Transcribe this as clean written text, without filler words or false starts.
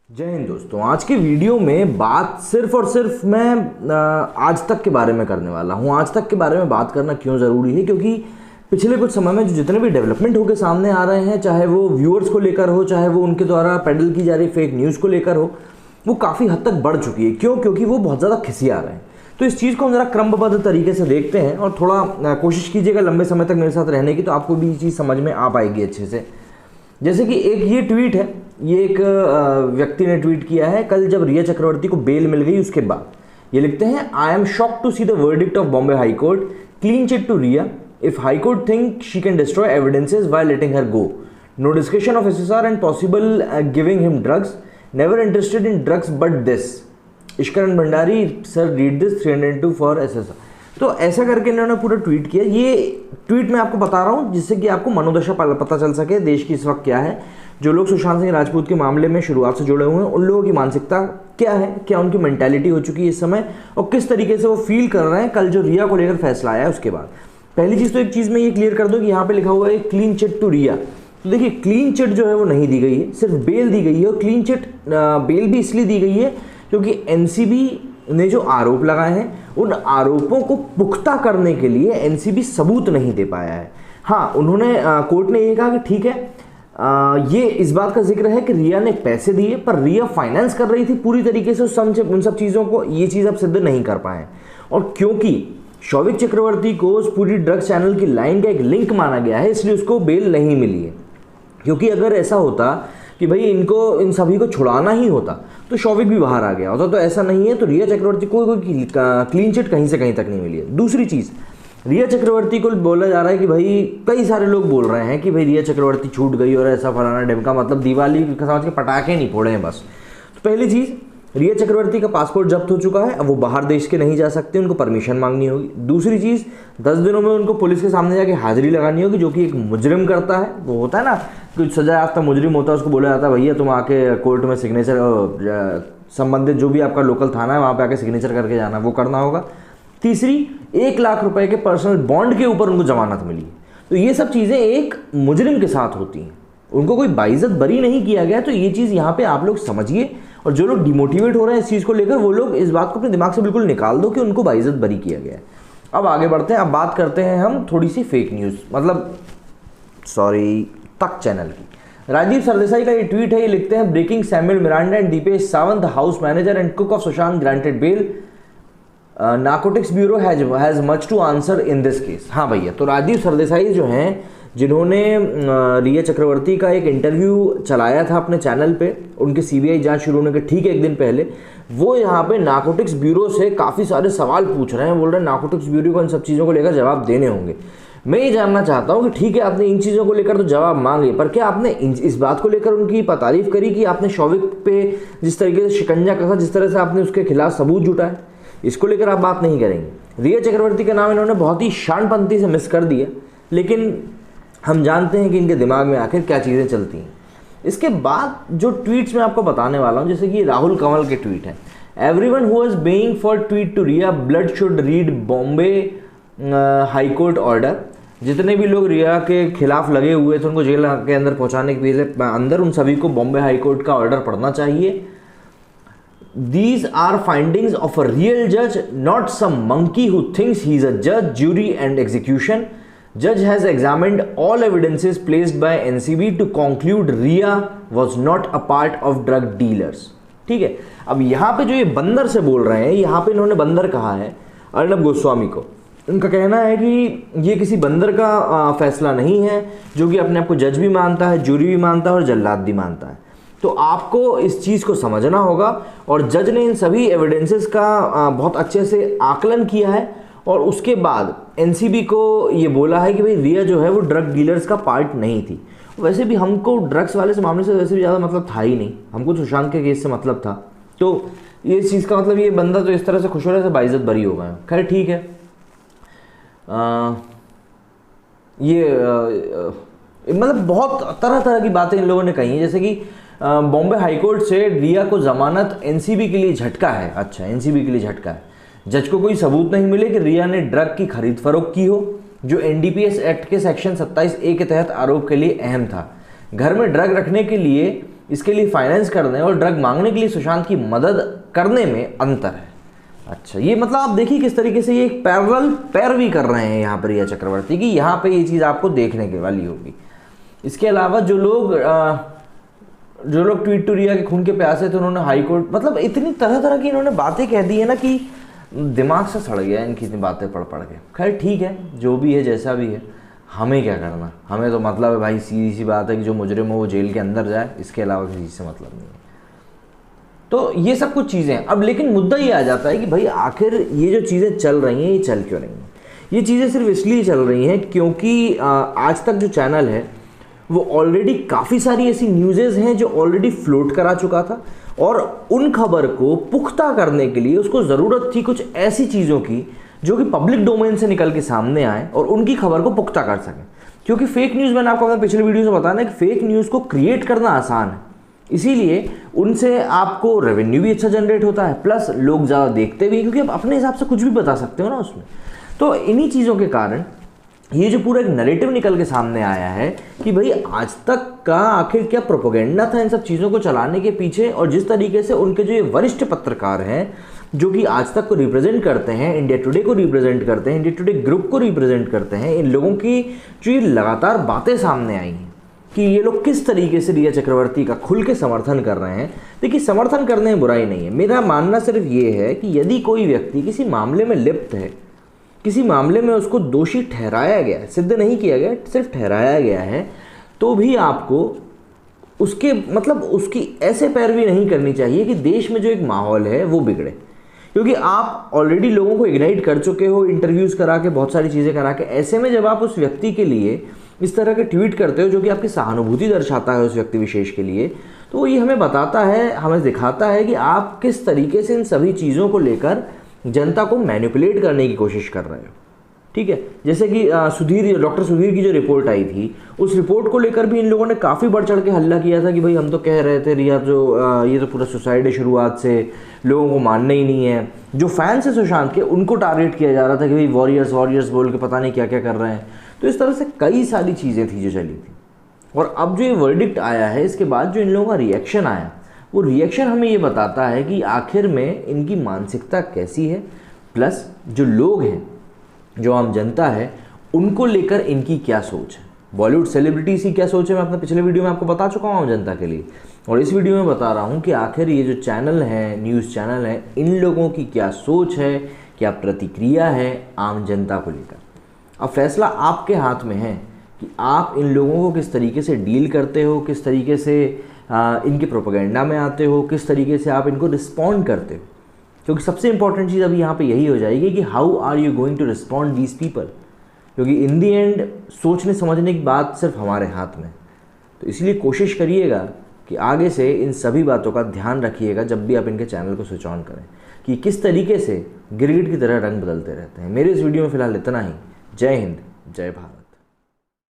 जय हिंद दोस्तों। आज की वीडियो में बात सिर्फ और सिर्फ मैं आज तक के बारे में करने वाला हूँ। आज तक के बारे में बात करना क्यों ज़रूरी है, क्योंकि पिछले कुछ समय में जो जितने भी डेवलपमेंट होकर सामने आ रहे हैं, चाहे वो व्यूअर्स को लेकर हो, चाहे वो उनके द्वारा पेडल की जा रही फेक न्यूज़ को लेकर हो, वो काफ़ी हद तक बढ़ चुकी है। क्यों? क्योंकि वो बहुत ज़्यादा खिसिया रहे हैं। तो इस चीज़ को हम ज़रा क्रमबद्ध तरीके से देखते हैं और थोड़ा कोशिश कीजिएगा लंबे समय तक मेरे साथ रहने की, तो आपको भी ये चीज़ समझ में आ पाएगी अच्छे से। जैसे कि एक ये ट्वीट है, ये एक व्यक्ति ने ट्वीट किया है कल जब रिया चक्रवर्ती को बेल मिल गई उसके बाद। ये लिखते हैं, I am shocked to see the verdict of Bombay high court, clean chit to Rhea, if high court think she can destroy evidences while letting her go, no discussion of SSR and possible giving him drugs, never interested in drugs but this, Ishkaran Bhandari sir read this 302 for SSR. तो ऐसा करके इन्होंने पूरा tweet किया। ये tweet मैं आपको बता रहा हूँ जिससे कि आपको मनोदशा पता चल सके देश की इस वक्त क्या है। जो लोग सुशांत सिंह राजपूत के मामले में शुरुआत से जुड़े हुए हैं, उन लोगों की मानसिकता क्या है, क्या उनकी मेंटालिटी हो चुकी है इस समय, और किस तरीके से वो फील कर रहे हैं कल जो रिया को लेकर फैसला आया है उसके बाद। पहली चीज़ तो एक चीज़ मैं ये क्लियर कर दूँ कि यहाँ पे लिखा हुआ है क्लीन चिट टू रिया। तो देखिए, क्लीन चिट जो है वो नहीं दी गई है, सिर्फ बेल दी गई है। और क्लीन चिट बेल भी इसलिए दी गई है क्योंकि एनसीबी ने जो आरोप लगाए हैं उन आरोपों को पुख्ता करने के लिए एनसीबी सबूत नहीं दे पाया है। हाँ, उन्होंने कोर्ट ने ये कहा कि ठीक है, ये इस बात का जिक्र है कि रिया ने पैसे दिए, पर रिया फाइनेंस कर रही थी पूरी तरीके से उन सब चीज़ों को, ये चीज़ अब सिद्ध नहीं कर पाए। और क्योंकि शौविक चक्रवर्ती को उस पूरी ड्रग्स चैनल की लाइन का एक लिंक माना गया है, इसलिए उसको बेल नहीं मिली है। क्योंकि अगर ऐसा होता कि भाई इनको इन सभी को छुड़ाना ही होता तो शौविक भी बाहर आ गया होता, तो ऐसा नहीं है। तो रिया चक्रवर्ती को कोई क्लीन चिट कहीं से कहीं तक नहीं मिली है। दूसरी चीज़, रिया चक्रवर्ती को बोला जा रहा है कि भाई, कई सारे लोग बोल रहे हैं कि भाई रिया चक्रवर्ती छूट गई और ऐसा फलाना ढिमका, मतलब दिवाली समझ के पटाखे नहीं फोड़े हैं बस। तो पहली चीज़, रिया चक्रवर्ती का पासपोर्ट जब्त हो चुका है, अब वो बाहर देश के नहीं जा सकते, उनको परमिशन मांगनी होगी। दूसरी चीज़, 10 दिनों में उनको पुलिस के सामने जाके हाजिरी लगानी होगी, जो कि एक मुजरिम करता है। वो होता है ना, कुछ सजा याफ्ता मुजरिम होता है, उसको बोला जाता है भैया तुम आके कोर्ट में सिग्नेचर, संबंधित जो भी आपका लोकल थाना है वहाँ पे आके सिग्नेचर करके जाना, वो करना होगा। तीसरी, 1 लाख रुपए के पर्सनल बॉन्ड के ऊपर उनको जमानत मिली है। तो ये सब चीज़ें एक मुजरिम के साथ होती हैं, उनको कोई बाइज्जत बरी नहीं किया गया। तो ये चीज़ यहाँ पे आप लोग समझिए, और जो लोग डिमोटिवेट हो रहे हैं इस चीज़ को लेकर, वो लोग इस बात को अपने दिमाग से बिल्कुल निकाल दो कि उनको बाइज्जत बरी किया गया है। अब आगे बढ़ते हैं, अब बात करते हैं हम थोड़ी सी फेक न्यूज़, मतलब तक चैनल की। राजीव सरदेसाई का ये ट्वीट है, ये लिखते हैं, breaking, Samuel Miranda and Deepesh Sawant, the house manager and cook of Sushant granted bail, narcotics bureau has much to answer in this case. हाँ भैया, तो राजीव सरदेसाई जो हैं, जिन्होंने रिया चक्रवर्ती का एक इंटरव्यू चलाया था अपने चैनल पे, उनके सीबीआई जांच शुरू होने के ठीक 1 दिन पहले, वो यहाँ पे नार्कोटिक्स ब्यूरो से काफ़ी सारे सवाल पूछ रहे हैं। बोल रहे हैं नार्कोटिक्स ब्यूरो को इन सब चीज़ों को लेकर जवाब देने होंगे। मैं ये जानना चाहता हूँ कि ठीक है, आपने इन चीज़ों को लेकर तो जवाब मांगे, पर क्या आपने इस बात को लेकर उनकी तारीफ करी कि आपने शौविक पे जिस तरीके से शिकंजा कसा, जिस तरह से आपने उसके खिलाफ सबूत जुटाए, इसको लेकर आप बात नहीं करेंगे। रिया चक्रवर्ती का नाम इन्होंने बहुत ही शानपंथी से मिस कर दिया, लेकिन हम जानते हैं कि इनके दिमाग में आखिर क्या चीज़ें चलती हैं। इसके बाद जो ट्वीट्स मैं आपको बताने वाला हूँ, जैसे कि राहुल कंवल के ट्वीट हैं, everyone who is being for tweet to Rhea blood should read Bombay high court order. जितने भी लोग रिया के खिलाफ लगे हुए थे उनको जेल के अंदर पहुंचाने के पहले अंदर, उन सभी को बॉम्बे हाई कोर्ट का ऑर्डर पढ़ना चाहिए। These are findings of a real judge, not some monkey who thinks he is a judge, jury and execution. Judge has examined all evidences placed by NCB to conclude Riya was not a part of drug dealers. ठीक है, अब यहाँ पे जो ये बंदर से बोल रहे हैं, यहाँ पे इन्होंने बंदर कहा है अर्णब गोस्वामी को। उनका कहना है कि ये किसी बंदर का फैसला नहीं है, जो कि अपने आप को जज भी मानता है, जूरी भी मानता है और जल्लाद भी मानता है। तो आपको इस चीज़ को समझना होगा, और जज ने इन सभी एविडेंसेस का बहुत अच्छे से आकलन किया है, और उसके बाद एनसीबी को ये बोला है कि भाई रिया जो है वो ड्रग डीलर्स का पार्ट नहीं थी। वैसे भी हमको ड्रग्स वाले से मामले से वैसे भी ज़्यादा मतलब था ही नहीं, हमको सुशांत के केस से मतलब था। तो ये चीज़ का मतलब ये बंदा तो इस तरह से खुश हो रहे से बाइज्जत बरी हो गए। खैर ठीक है, मतलब बहुत तरह तरह की बातें इन लोगों ने कही हैं, जैसे कि बॉम्बे हाईकोर्ट से रिया को जमानत एनसीबी के लिए झटका है। अच्छा, एनसीबी के लिए झटका है। जज को कोई सबूत नहीं मिले कि रिया ने ड्रग की खरीद फरोख्त की हो, जो एनडीपीएस एक्ट के सेक्शन 27A के तहत आरोप के लिए अहम था। घर में ड्रग रखने के लिए इसके लिए फाइनेंस करने और ड्रग मांगने के लिए सुशांत की मदद करने में अंतर है। अच्छा, ये मतलब आप देखिए किस तरीके से ये एक पैरेलल पैरवी कर रहे हैं यहाँ पर रिया चक्रवर्ती की, यहाँ पे ये चीज़ आपको देखने के वाली होगी। इसके अलावा जो लोग ट्वीट टू रिया के खून के प्यासे थे, उन्होंने हाई कोर्ट, मतलब इतनी तरह तरह की इन्होंने बातें कह दी है ना कि दिमाग से सड़ गया इनकी इतनी बातें पढ़ पढ़ के। खैर ठीक है, जो भी है जैसा भी है, हमें क्या करना, हमें तो मतलब है भाई, सीधी सी बात है कि जो मुजरिम हो वो जेल के अंदर जाए, इसके अलावा किसी से मतलब नहीं है। तो ये सब कुछ चीज़ें हैं। अब लेकिन मुद्दा ये आ जाता है कि भाई आखिर ये जो चीज़ें चल रही हैं ये चल क्यों रही हैं। ये चीज़ें सिर्फ इसलिए चल रही हैं क्योंकि आज तक जो चैनल है वो ऑलरेडी काफ़ी सारी ऐसी न्यूज़ेस हैं जो ऑलरेडी फ्लोट करा चुका था, और उन खबर को पुख्ता करने के लिए उसको ज़रूरत थी कुछ ऐसी चीज़ों की जो कि पब्लिक डोमेन से निकल के सामने आए और उनकी खबर को पुख्ता कर सकें। क्योंकि फेक न्यूज़, मैंने आपको अगर पिछले वीडियो से बताना है कि फेक न्यूज़ को क्रिएट करना आसान है, इसीलिए उनसे आपको रेवेन्यू भी अच्छा जनरेट होता है, प्लस लोग ज़्यादा देखते भी, क्योंकि आप अपने हिसाब से कुछ भी बता सकते हो ना उसमें। तो इन्हीं चीज़ों के कारण ये जो पूरा एक नैरेटिव निकल के सामने आया है कि भाई आज तक का आखिर क्या प्रोपेगेंडा था इन सब चीज़ों को चलाने के पीछे, और जिस तरीके से उनके जो ये वरिष्ठ पत्रकार हैं जो कि आज तक को रिप्रेजेंट करते हैं, इंडिया टुडे को रिप्रेजेंट करते हैं, इंडिया टुडे ग्रुप को रिप्रेजेंट करते हैं, इन लोगों की जो ये लगातार बातें सामने आई हैं कि ये लोग किस तरीके से रिया चक्रवर्ती का खुल के समर्थन कर रहे हैं। देखिए, समर्थन करने में बुराई नहीं है, मेरा मानना सिर्फ ये है कि यदि कोई व्यक्ति किसी मामले में लिप्त है, किसी मामले में उसको दोषी ठहराया गया है, सिद्ध नहीं किया गया, सिर्फ ठहराया गया है, तो भी आपको उसके मतलब उसकी ऐसे पैरवी नहीं करनी चाहिए कि देश में जो एक माहौल है वो बिगड़े। क्योंकि आप ऑलरेडी लोगों को इग्नाइट कर चुके हो, इंटरव्यूज़ करा के, बहुत सारी चीज़ें करा के। ऐसे में जब आप उस व्यक्ति के लिए इस तरह के ट्वीट करते हो जो कि आपकी सहानुभूति दर्शाता है उस व्यक्ति विशेष के लिए, तो ये हमें बताता है, हमें दिखाता है कि आप किस तरीके से इन सभी चीज़ों को लेकर जनता को मैनिपुलेट करने की कोशिश कर रहे हो। ठीक है, जैसे कि डॉक्टर सुधीर की जो रिपोर्ट आई थी, उस रिपोर्ट को लेकर भी इन लोगों ने काफ़ी बढ़ चढ़ के हल्ला किया था कि भाई हम तो कह रहे थे रिया ये तो पूरा सुसाइड है शुरुआत से, लोगों को मानना ही नहीं है। जो फैंस है सुशांत के, उनको टारगेट किया जा रहा था कि भाई वॉरियर्स बोल के पता नहीं क्या क्या कर रहे हैं। तो इस तरह से कई सारी चीज़ें थी जो चली थी, और अब जो ये वर्डिक्ट आया है इसके बाद जो इन लोगों का रिएक्शन आया, वो रिएक्शन हमें ये बताता है कि आखिर में इनकी मानसिकता कैसी है, प्लस जो लोग हैं, जो आम जनता है, उनको लेकर इनकी क्या सोच है। बॉलीवुड सेलिब्रिटीज़ की क्या सोच है मैं अपने पिछले वीडियो में आपको बता चुका हूँ आम जनता के लिए, और इस वीडियो में बता रहा हूँ कि आखिर ये जो चैनल है, न्यूज़ चैनल है, इन लोगों की क्या सोच है, क्या प्रतिक्रिया है आम जनता को लेकर। अब फैसला आपके हाथ में है कि आप इन लोगों को किस तरीके से डील करते हो, किस तरीके से इनके प्रोपेगेंडा में आते हो, किस तरीके से आप इनको रिस्पॉन्ड करते हो। क्योंकि सबसे इंपॉर्टेंट चीज़ अभी यहाँ पे यही हो जाएगी कि how are you going to respond these people, क्योंकि इन दी एंड सोचने समझने की बात सिर्फ हमारे हाथ में। तो इसलिए कोशिश करिएगा कि आगे से इन सभी बातों का ध्यान रखिएगा जब भी आप इनके चैनल को स्विच ऑन करें, कि किस तरीके से गिरगिट की तरह रंग बदलते रहते हैं। मेरे इस वीडियो में फ़िलहाल इतना ही। जय हिंद, जय भारत।